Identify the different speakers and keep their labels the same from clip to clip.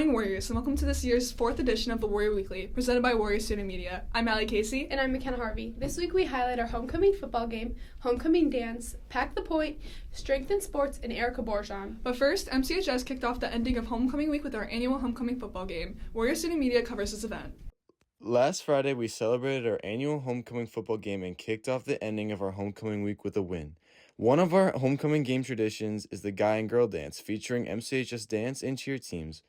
Speaker 1: morning, Warriors, and welcome to this year's 4th edition of the Warrior Weekly, presented by Warrior Student Media. I'm Allie Casey.
Speaker 2: And I'm McHenry Harvey. This week we highlight our homecoming football game, homecoming dance, Pack the Point, Strength in Sports, and Erica Borjan.
Speaker 1: But first, MCHS kicked off the ending of homecoming week with our annual homecoming football game. Warrior Student Media covers this event.
Speaker 3: Last Friday, we celebrated our annual homecoming football game and kicked off the ending of our homecoming week with a win. One of our homecoming game traditions is the guy and girl dance, featuring MCHS dance and cheer teams.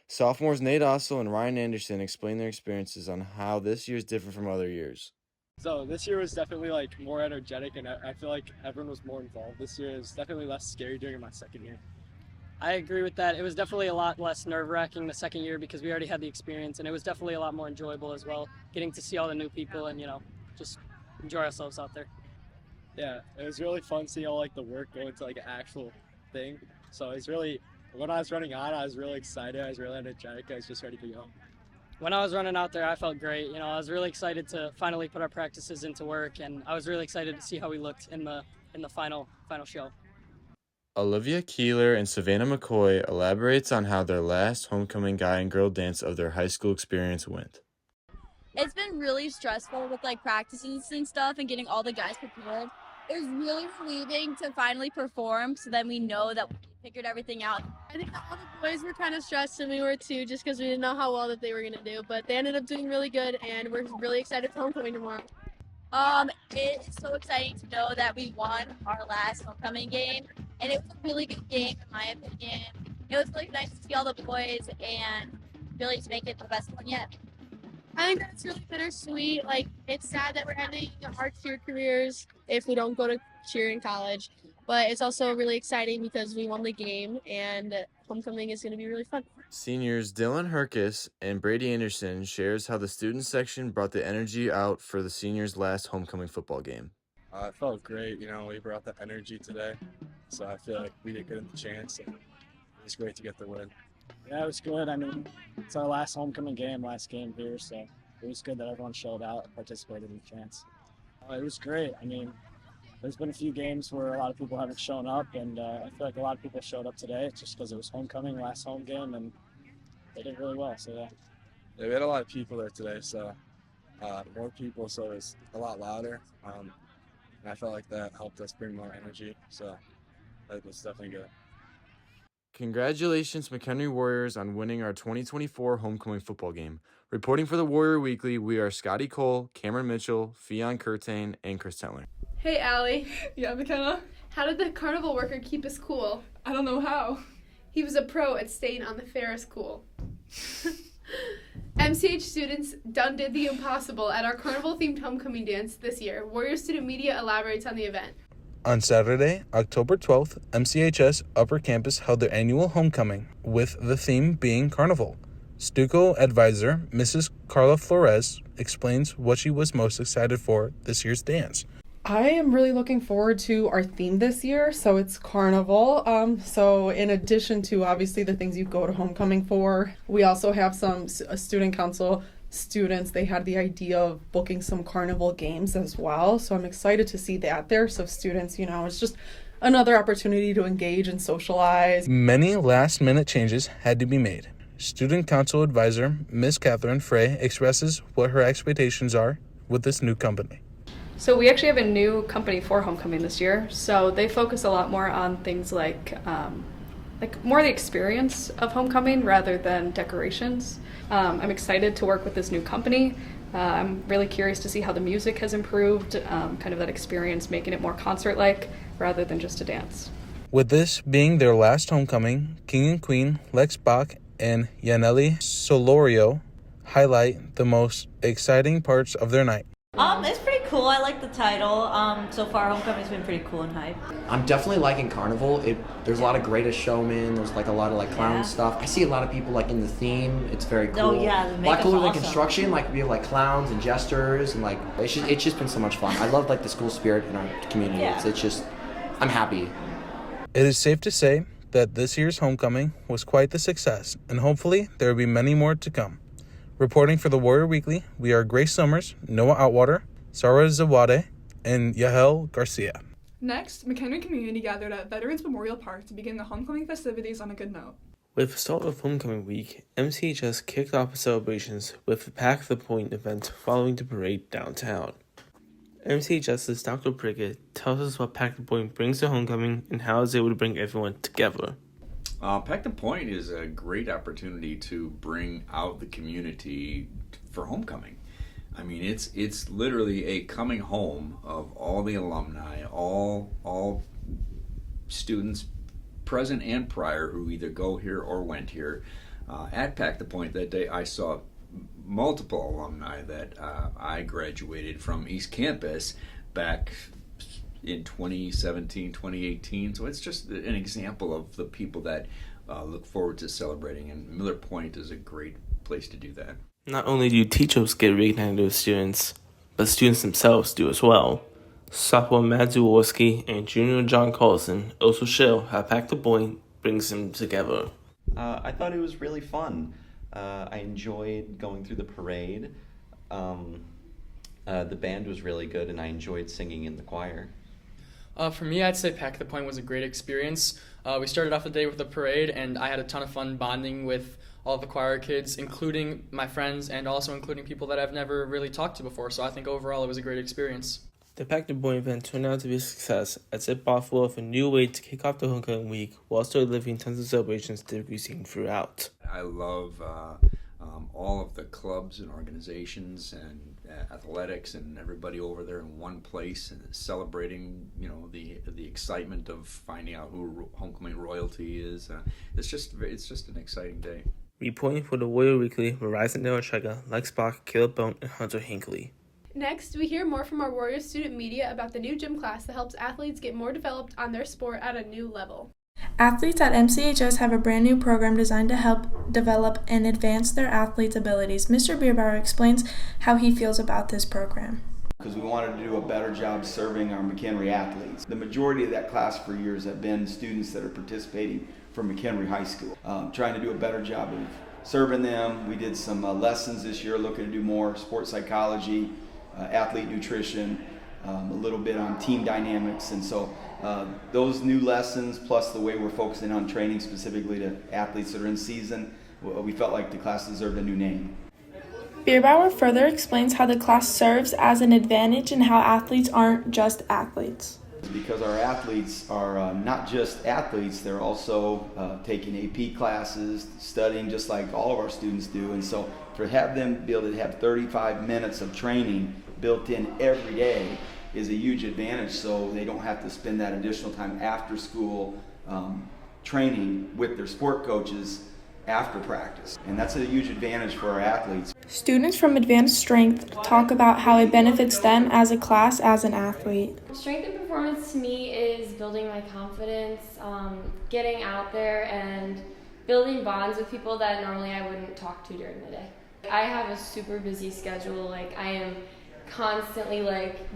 Speaker 3: Sophomores Nate Ossel and Ryan Anderson explained their experiences on how this year is different from other years.
Speaker 4: So this year was definitely more energetic, and I feel like everyone was more involved. This year is definitely less scary during my second year.
Speaker 5: I agree with that. It was definitely a lot less nerve-wracking the second year because we already had the experience, and it was definitely a lot more enjoyable as well, getting to see all the new people and, just enjoy ourselves out there.
Speaker 4: Yeah, it was really fun seeing all the work go into an actual thing. So it's really, when I was running on, I was really excited. I was really energetic. I was just ready to go.
Speaker 5: When I was running out there, I felt great. I was really excited to finally put our practices into work, and I was really excited to see how we looked in the final show.
Speaker 3: Olivia Keeler and Savannah McCoy elaborates on how their last homecoming guy and girl dance of their high school experience went.
Speaker 6: It's been really stressful with practices and stuff and getting all the guys prepared. It was really relieving to finally perform, so then we know that we figured everything out.
Speaker 2: I think all the boys were kind of stressed, and we were too, just because we didn't know how well that they were going to do. But they ended up doing really good, and we're really excited for homecoming tomorrow.
Speaker 6: It's so exciting to know that we won our last homecoming game, and it was a really good game in my opinion. It was really nice to see all the boys and really to make it the best one yet.
Speaker 2: I think that's really bittersweet. It's sad that we're ending our cheer careers if we don't go to cheer in college, but it's also really exciting because we won the game, and homecoming is going to be really fun.
Speaker 3: Seniors Dylan Herkus and Brady Anderson shares how the student section brought the energy out for the seniors' last homecoming football game.
Speaker 4: It felt great. We brought the energy today, so I feel like we did good in the chance, and it was great to get the win.
Speaker 7: Yeah, it was good. It's our last homecoming game, last game here, so it was good that everyone showed out and participated in the chance. It was great. There's been a few games where a lot of people haven't shown up, and I feel like a lot of people showed up today just because it was homecoming, last home game, and they did really well, so yeah.
Speaker 4: Yeah, we had a lot of people there today, so more people, so it was a lot louder, and I felt like that helped us bring more energy, so that was definitely good.
Speaker 3: Congratulations, McHenry Warriors, on winning our 2024 homecoming football game. Reporting for the Warrior Weekly, we are Scotty Cole, Cameron Mitchell, Fionn Curtain, and Chris Tentler.
Speaker 2: Hey, Allie.
Speaker 1: Yeah, McKenna?
Speaker 2: How did the carnival worker keep us cool?
Speaker 1: I don't know how.
Speaker 2: He was a pro at staying on the Ferris cool. MCH students did the impossible at our carnival-themed homecoming dance this year. Warrior Student Media elaborates on the event.
Speaker 8: On Saturday, October 12th, MCHS Upper Campus held their annual homecoming, with the theme being Carnival. Stuco advisor Mrs. Carla Flores explains what she was most excited for this year's dance.
Speaker 9: I am really looking forward to our theme this year. So it's Carnival. So in addition to obviously the things you go to homecoming for, we also have some student council students. They had the idea of booking some carnival games as well. So I'm excited to see that there. So students, it's just another opportunity to engage and socialize.
Speaker 8: Many last-minute changes had to be made. Student council advisor Ms. Catherine Frey expresses what her expectations are with this new company.
Speaker 10: So we actually have a new company for homecoming this year. So they focus a lot more on things like more the experience of homecoming rather than decorations. I'm excited to work with this new company. I'm really curious to see how the music has improved, kind of that experience, making it more concert-like rather than just a dance.
Speaker 8: With this being their last homecoming, King and Queen Lex Bach and Yaneli Solorio highlight the most exciting parts of their night.
Speaker 11: It's pretty cool. I like the title. So far, homecoming's been pretty cool and hype.
Speaker 12: I'm definitely liking Carnival. There's a lot of Greatest Showman. There's a lot of clown stuff. I see a lot of people in the theme. It's very cool.
Speaker 11: Oh yeah, the makeup's
Speaker 12: cooler than
Speaker 11: awesome.
Speaker 12: construction. We have clowns and jesters, and it's just been so much fun. I love the school spirit in our community.
Speaker 11: Yeah.
Speaker 12: It's just, I'm happy.
Speaker 8: It is safe to say that this year's homecoming was quite the success, and hopefully there will be many more to come. Reporting for the Warrior Weekly, we are Grace Summers, Noah Outwater, Sarah Zawade, and Yahel Garcia.
Speaker 1: Next, McHenry community gathered at Veterans Memorial Park to begin the homecoming festivities on a good note.
Speaker 13: With the start of homecoming week, MCHS kicked off celebrations with the Pack the Point event following the parade downtown. MCHS's Dr. Prickett tells us what Pack the Point brings to homecoming and how it's able to bring everyone together.
Speaker 14: Pack the Point is a great opportunity to bring out the community for homecoming. I mean, it's literally a coming home of all the alumni, all students present and prior who either go here or went here. At Pack the Point that day, I saw multiple alumni that I graduated from East Campus back in 2017, 2018. So it's just an example of the people that look forward to celebrating, and Miller Point is a great place to do that.
Speaker 13: Not only do teachers get reignited with students, but students themselves do as well. Sophomore Matt Zaworski and junior John Carlson also show how Pack the Point brings them together.
Speaker 15: I thought it was really fun. I enjoyed going through the parade. The band was really good, and I enjoyed singing in the choir.
Speaker 16: For me, I'd say Pack the Point was a great experience. We started off the day with a parade, and I had a ton of fun bonding with all the choir kids, including my friends and also including people that I've never really talked to before. So I think overall it was a great experience.
Speaker 13: The Pack the Point event turned out to be a success as it brought forth a new way to kick off the homecoming week while still living tons of celebrations to be seen throughout.
Speaker 14: I love all of the clubs and organizations and athletics and everybody over there in one place and celebrating, the excitement of finding out who homecoming royalty is. It's just an exciting day.
Speaker 13: Reporting for the Warrior Weekly, Verizon Nerochega, Lex Bach, Caleb Bone, and Hunter Hinckley.
Speaker 17: Next, we hear more from our Warrior student media about the new gym class that helps athletes get more developed on their sport at a new level.
Speaker 18: Athletes at MCHS have a brand new program designed to help develop and advance their athletes' abilities. Mr. Bierbauer explains how he feels about this program.
Speaker 19: Because we wanted to do a better job serving our McHenry athletes. The majority of that class for years have been students that are participating from McHenry High School. Trying to do a better job of serving them. We did some lessons this year looking to do more sports psychology, athlete nutrition, a little bit on team dynamics, and so those new lessons plus the way we're focusing on training specifically to athletes that are in season, we felt like the class deserved a new name.
Speaker 18: Bierbauer further explains how the class serves as an advantage and how athletes aren't just athletes.
Speaker 19: Because our athletes are not just athletes, they're also taking AP classes, studying just like all of our students do, and so to have them be able to have 35 minutes of training built in every day is a huge advantage, so they don't have to spend that additional time after school training with their sport coaches after practice, and that's a huge advantage for our athletes.
Speaker 18: Students from Advanced Strength talk about how it benefits them as a class as an athlete.
Speaker 20: Strength and performance to me is building my confidence, getting out there and building bonds with people that normally I wouldn't talk to during the day. I have a super busy schedule, I am constantly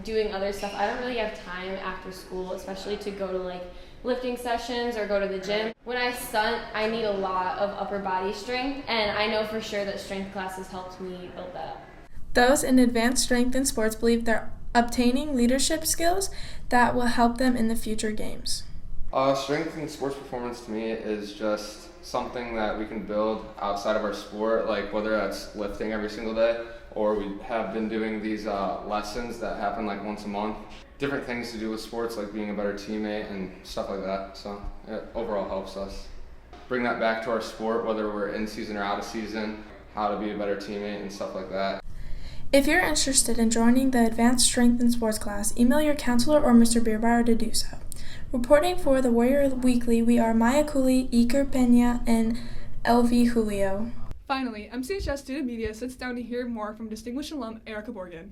Speaker 20: doing other stuff. I don't really have time after school, especially to go to lifting sessions or go to the gym. When I stunt, I need a lot of upper body strength, and I know for sure that strength classes helped me build that up.
Speaker 18: Those in Advanced Strength and Sports believe they're obtaining leadership skills that will help them in the future games.
Speaker 21: Strength and sports performance to me is just something that we can build outside of our sport, whether that's lifting every single day or we have been doing these lessons that happen once a month. Different things to do with sports, like being a better teammate and stuff like that. So it overall helps us bring that back to our sport, whether we're in season or out of season, how to be a better teammate and stuff like that.
Speaker 18: If you're interested in joining the Advanced Strength and Sports class, email your counselor or Mr. Bierbauer to do so. Reporting for the Warrior Weekly, we are Maya Cooley, Iker Pena, and LV Julio.
Speaker 1: Finally, MCHS student media sits down to hear more from distinguished alum Erica Borgen.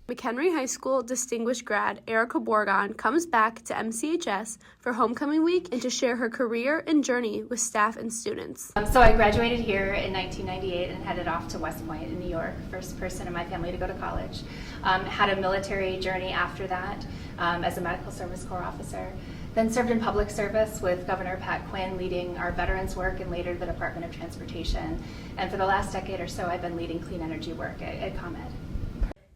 Speaker 17: McHenry High School distinguished grad Erica Borgon comes back to MCHS for homecoming week and to share her career and journey with staff and students.
Speaker 22: So I graduated here in 1998 and headed off to West Point in New York, first person in my family to go to college. Had a military journey after that as a medical service corps officer. Then served in public service with Governor Pat Quinn leading our veterans work and later the Department of Transportation. And for the last decade or so I've been leading clean energy work at ComEd.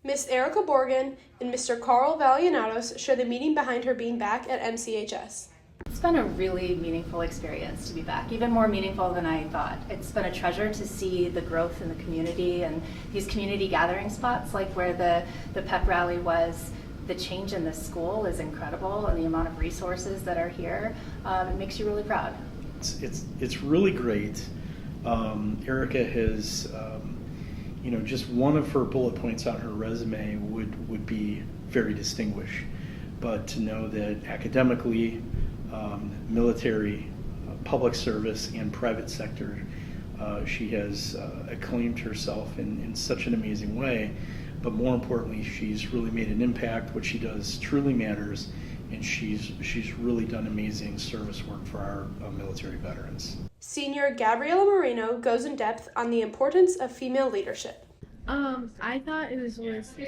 Speaker 17: Miss Erica Borgen and Mr. Carl Valianatos share the meaning behind her being back at MCHS.
Speaker 22: been a really meaningful experience to be back, even more meaningful than I thought. It's been a treasure to see the growth in the community and these community gathering spots like where the pep rally was. The change in this school is incredible, and the amount of resources that are here, it makes you really proud.
Speaker 5: It's really great. Erica has, just one of her bullet points on her resume would be very distinguished. But to know that academically, military, public service, and private sector, she has acclaimed herself in such an amazing way. But more importantly, she's really made an impact. What she does truly matters, and she's really done amazing service work for our military veterans.
Speaker 17: Senior Gabriela Moreno goes in depth on the importance of female leadership.
Speaker 2: I thought it was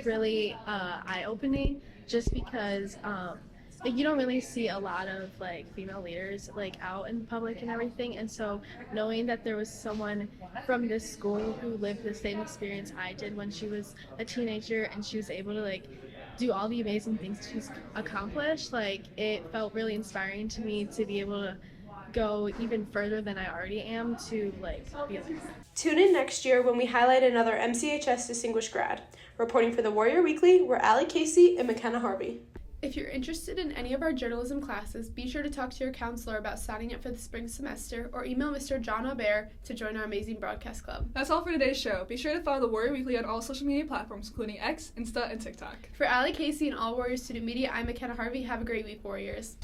Speaker 2: really eye-opening, just because you don't really see a lot of female leaders out in public and everything, and so knowing that there was someone from this school who lived the same experience I did when she was a teenager, and she was able to do all the amazing things she's accomplished, it felt really inspiring to me to be able to go even further than I already am to be like.
Speaker 17: Tune in next year when we highlight another MCHS distinguished grad. Reporting for the Warrior Weekly, we're Allie Casey and McKenna Harvey.
Speaker 6: If you're interested in any of our journalism classes, be sure to talk to your counselor about signing up for the spring semester, or email Mr. John Aubert to join our amazing broadcast club.
Speaker 1: That's all for today's show. Be sure to follow the Warrior Weekly on all social media platforms, including X, Insta, and TikTok.
Speaker 6: For Allie Casey and all Warriors Student Media, I'm McKenna Harvey. Have a great week, Warriors.